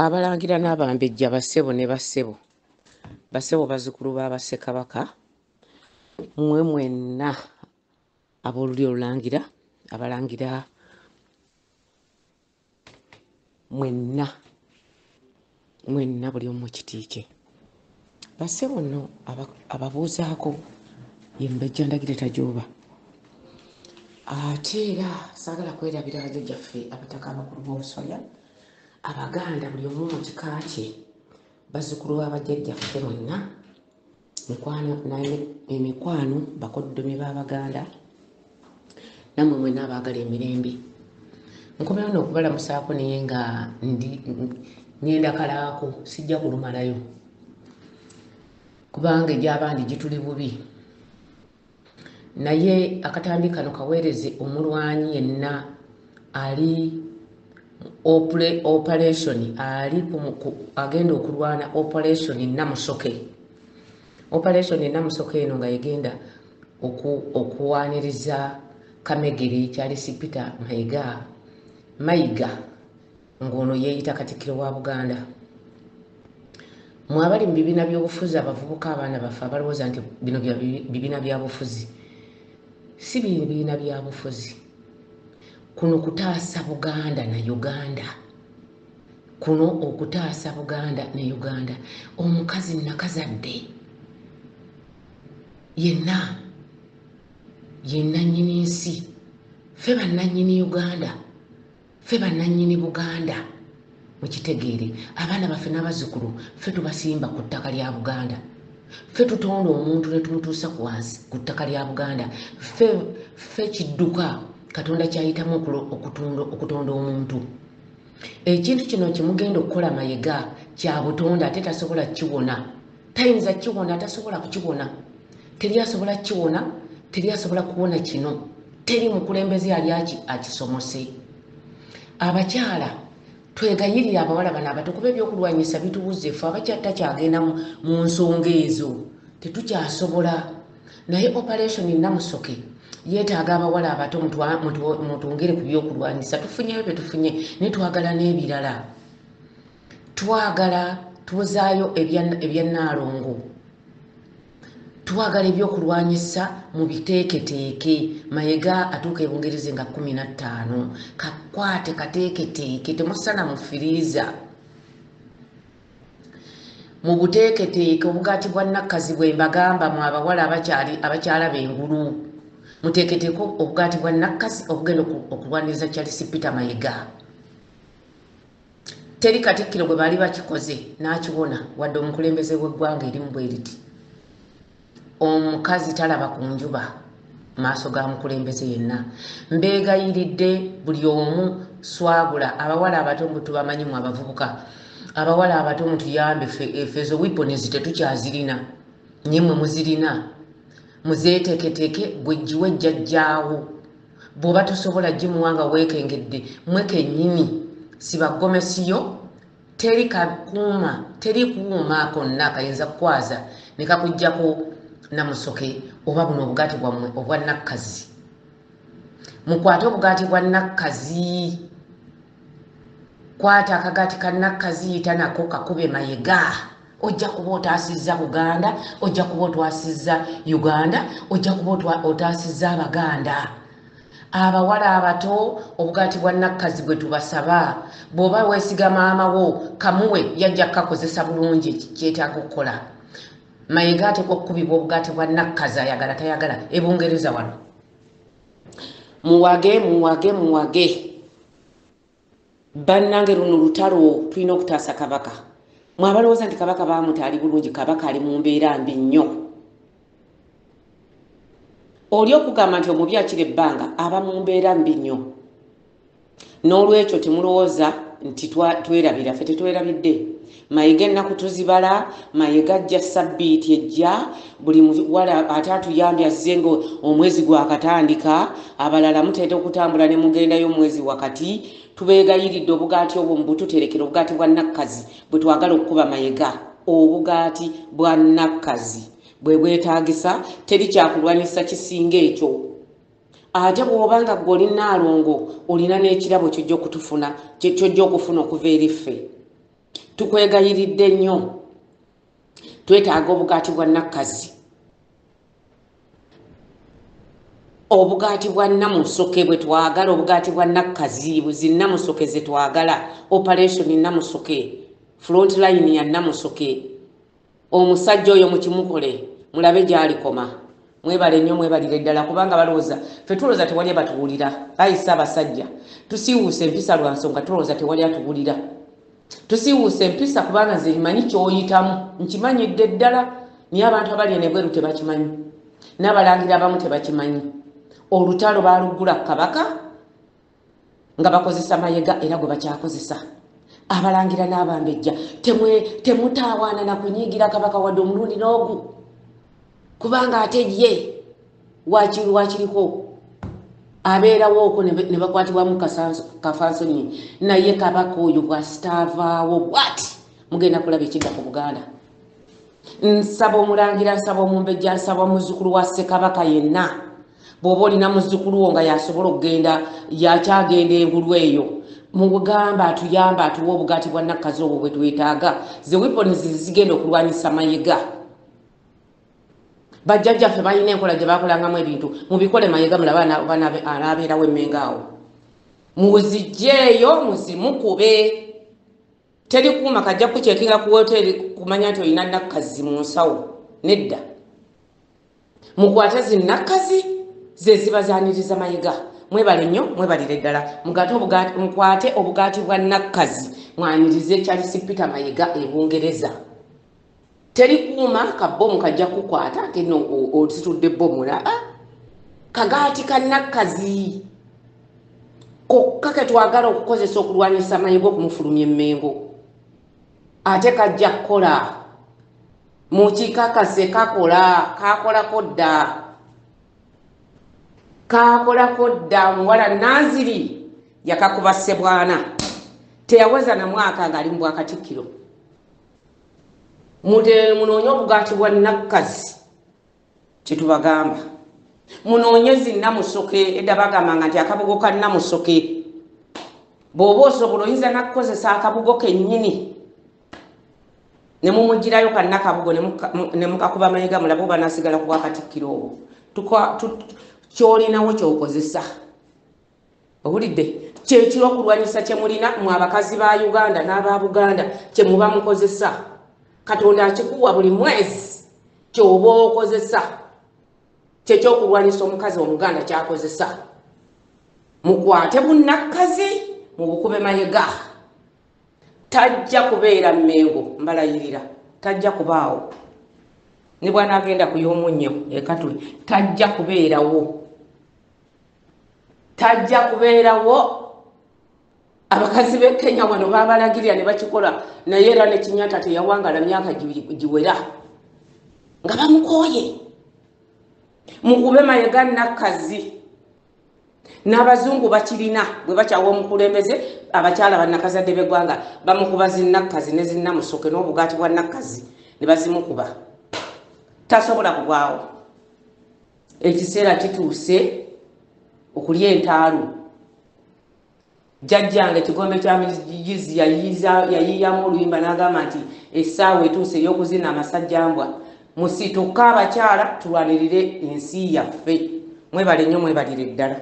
Abalangira n'abambejja bassebo ne bassebo bazzukulu b'Abassekabaka mmwe mwenna ab'olulyo olulangira abalangira mwenna buli omu kitiike bassebo nno ababuuzaako ye mbejja ndagire tajooba ate era saagala kwerabira bajjajjaffe abataka abakulu b'obusolya Abaganda buli omu mu kika kye bazzukulu b'abajjajjaffe mwenna emikwano bakoddomi b'Abaganda nammwe mwenna abaagala emirembe nkomera n'okubalamusaako naye nga ngenda kalaako sijja kulumalayo kubanga egy'abandi gituli bubi naye akatambi kano kaweereze omulwanyi yenna ali operation ali agenda okulwana operation Namusoke eno nga yegenda okuwaniriza Kamegere Charles Peter Mayiga ng'ono yeeyita Katikkiro wa Buganda mwabali mu bibiina by'obufuzi abavubuka abaana baffe abalowooza nti bino bibiina byabufuzi si bibiina byabufuzi kuno kutaasa Buganda na Uganda kuno okutaasa Buganda ne Uganda omukazi nakazadde yenna nnyini nsi ffe bannannyini Uganda ffe bannannyini Buganda mukitegeere abaana baffe n'abazzukulu ffe tubasimba ku ttaka lya Buganda ffe tutonda omuntu ne tumutuusa ku wansi ku ttaka lya Buganda ffe kidduka Katonda kyayitamu okutonda omuntu ekintu kino kimugenda okukola Mayiga kya butonda ate tasobola kiwona tayinza kiwona tasobola kukiwona teri asobola kiwona teri asobola kuwona kino teri mukulembeze yali akisomose abakyala twegayirire abawala bano abato kuba ebyokulwanyisa bitubuze ffe abakyatakyagenda mu nsonga ezo tetukyasobola naye operation Namusoke yeetaaga abawala abato mutwongere ku byokulwanyisa tufunyeyo bye tufunye naye twagala n'ebirala twagala tuzaayo ebya Naalongo twagala ebyokulwanyisa mu biteeketeeke Mayiga atuuka e Bungereza nga 15 kakwate kateeketeeke temusana mufiriiza mu buteeketeeke obugaati bwa Nakkazi bwe mbagamba mu abawala abakyala b'engulu muteeketeeke obugaati bwa Nakkazi obugenda okulwaniriza Charles Peter Mayiga teri Katikkiro bwe baali bakikoze n'akiwona wadde omukulembeze w'eggwanga erimu bwe riti omukazi talaba ku njuba maaso ga mukulembeze yenna mbeegayiridde buli omu swagula abawala abato tubamanyi mu abavubuka abawala abato mutuyambe efezo weapons tetukyazirina nye mwe muzirina muzeeteeketeeke gwejiwe jjajjaawo bw'oba tosobola gimuwanga weekengedde mwekennyini sibagomesiyo teri kuuma konna kayinza kukwaza ne kakuggyako Namusoke oba buno obugaati bwammwe obwa Nakkazi mukwate obugaati bwa Nakkazi kwata akagaati ka Nakkazi yita nako kakube Mayiga ojja kuba otaasizza Buganda ojja kuba otwasizza Uganda ojja kuba otaasizza Abaganda abawala abato obugaati bwa Nakkazi bwe tubasaba bw'oba weesiga maama wo kamuwe yajja kukakozesa bulungi kyetaaga okukola Mayiga atekwa okukubibwa obugaati bwa Nakkazi ayagala tayagala e Bungereza wano muwage bannange luno lutalo tulina okutaasa Kabaka mwabalowooza nti Kabaka bamutaali bulungi Kabaka ali mu mbeera mbi nnyo oli okugamba nti omubi akira ebbanga aba mu mbeera mbi nnyo n'olwekyo temulowooza nti twerabira ffe tetwerabidde Mayiga ennaku tuzibala Mayiga ajja sabbiiti ejja buli muwala ate atuyambye azze nga omwezi gwakatandika abalala muteeta okutambula ne mugendayo omwezi wakati tubeegayiridde obugaati obwo mubututerekera obugaati bwa Nakkazi bwe twagala okukuba Mayiga obugaati bwa Nakkazi bwe bwetaagisa teri kyakulwanyisa kisinga ekyo ate bw'obanga gwe oli Naalongo olina n'ekirabo ky'ojja okufuna okuva eri ffe tukwegayiridde nnyo twetaaga obugaati bwa nakkazi obugaati bwa namusoke bwe twagala obugaati bwa nakkazi zinnamusoke ze twagala operation namusoke front line ya namusoke omusajja oyo mukimukole mulabe gy'alikoma mwebale nnyo mwebalire ddala kubanga balowooza ffe tulowooza tewali abatuwulira ayisa abasajja tusiiwuusa empisa lwa nsonga tulowooza tewali atuwulira tusiiwuusa empisa kubanga nze nmanyi ky'oyitamu nkimanyidde ddala naye abantu abali enebweru tebakimanyi n'abalangira abamu tebakimanyi olutalo baaluggula kabaka nga bakozesa mayega era gwe bakyakozesa abalangira n'abambejja temutaawaana na kunyiigira kabaka wadde omulundi n'ogu kubanga ate ye wakiriko abeerawo okwo ne bakwatibwamu kafansonyi naye kabaka oyo bwasitaavaawo bwati mugenda kulaba ekidda ku Buganda. Nsaba omulangira, nsaba omumbejja, nsaba muzzukulu wa Ssekabaka yenna bw'oba olina muzzukulu wo nga yasobola okugenda yakyagenda engulu eyo mugamba atuyamba atuwa obugaati bwa nakkazi obwo bwe twetaaga ze weapons zigenda okulwanyisa mayega. Bajjajjaffe balina enkola gye bakolangamu ebintu mubikole mayega mulaba anaabeerawo emmenga awo muziggyeeyo muzimukube. Teri kuuma kajja kucekinga ku woteri kumanya nti olina nakkazi mu nsawo nedda mukwate zinnakkazi ze ziba zaaniriza mayega. Mwebale nnyo mwebalire ddala mukwate obugaati bwa nakkazi mwanirize Charles Peter Mayega e Bungereza. Teri kuuma kabbomu kajja kukwata ate no ositudde bbomu kagaati ka nakkazi kokka ke twagala okukozesa okulwanyisa mayega okumufulumya emmengo ate kajja kukola mukikakase kakolako dda muwala Naziri yakakuba Ssebwana teyaweza na mwaka ng'ali mu Bwakatikkiro. Munoonye obugaati bwa nakkazi kyetubagamba munoonye zinnamusoke edda bagambanga nti akabugo ka namusoke bw'oba osobola oyinza nakukozesa akabugo kennyini ne mumugirayo kannakabugo ne mukakuba mayega mulabe oba nasigala ku Bwakatikkiro obwo kyolinawo kyokozesa. Owulidde kyekiro okulwanyisa kye mulina mu abakazi ba Uganda n'aba Buganda kye muba mukozesa. Katonda akikuwa buli mwezi kyoba okozesa kyekyokulwanyisa omukazi omuganda kyakozesa. Mukwate bunnakkazi mubukube mayega tajja kubeera mmengo mbalayirira tajja kubaawo ne bw'anaagenda kuy'omunnyo ekatuli tajja kubeerawo abakazi b'e Kenya wano baabalagirira ne bakikola naye era ne Kinyatta teyawangala myaka giwera nga bamukooye. Mukube mayega nakkazi n'abazungu bakirina bwe bakyawa omukulembeze abakyala bannakazadde b'eggwanga bamukuba zinnakkazi ne zinnamusoke n'obugaati bwa nakkazi ne bazimukuba tasobola kugwawo. Ekiseera kituuse okulya entaalu. Jjajjange Kigombe kya Mizizi yayiyamu oluyimba n'agamba nti essaawa etuuse ey'okuzina amasajjambwa musituka abakyala tulwanirire ensi yaffe. Mwebale nnyo mwebalire ddala.